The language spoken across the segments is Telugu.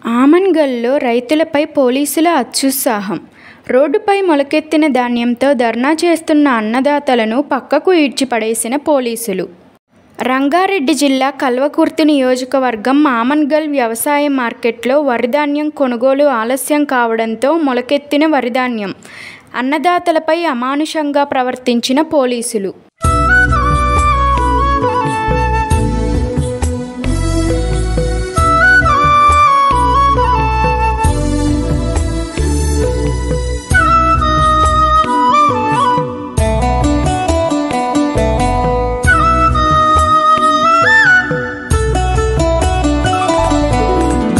ఆమన్గల్లో రైతులపై పోలీసుల అత్యుత్సాహం. రోడ్డుపై మొలకెత్తిన ధాన్యంతో ధర్నా చేస్తున్న అన్నదాతలను పక్కకు ఈడ్చిపడేసిన పోలీసులు. రంగారెడ్డి జిల్లా కల్వకుర్తి నియోజకవర్గం ఆమన్గల్ వ్యవసాయ మార్కెట్లో వరిధాన్యం కొనుగోలు ఆలస్యం కావడంతో మొలకెత్తిన వరిధాన్యం, అన్నదాతలపై అమానుషంగా ప్రవర్తించిన పోలీసులు.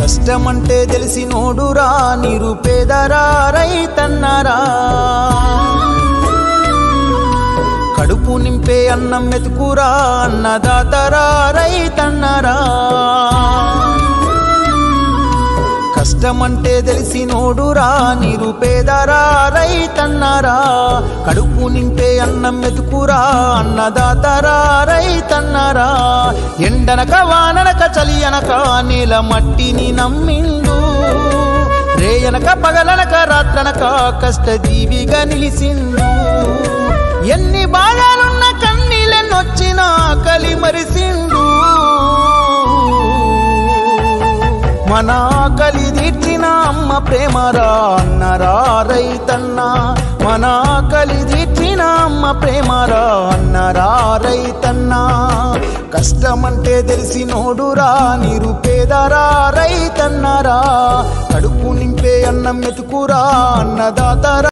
కష్టమంటే తెలిసినోడురా, నిరుపేదరా రైతన్నరా, కడుపు నింపే అన్నం మెతుకురా అన్నదాతరా రైతన్నరా. కష్టమంటే తెలిసినోడురా, నిరుపేదరా రైతన్నరా, కడుపు నింపే అన్నం మెతుకురా అన్నదాతరా రైతన్నరా. ఎండనక వాననక చలి అనక నేల మట్టిని నమ్మిండు, రేయనక పగలనక రాత్రనక కష్టజీవిగా నిలిసిండు. ఎన్ని బాధలున్న కన్నీళ్ళెన్నొచ్చినా ఆకలి మరిసిండు, మన ఆకలి తీర్చిన అమ్మ ప్రేమరా అన్నరా రైతన్నా, మన ఆకలి తీర్చిన అమ్మ ప్రేమరా అన్నరా రైతన్నా. కష్టమంటే తెలిసినోడురా, నిరుపేదరా రైతన్నరా, కడుపు నింపే అన్నం మెతుకురా అన్నదాతరా.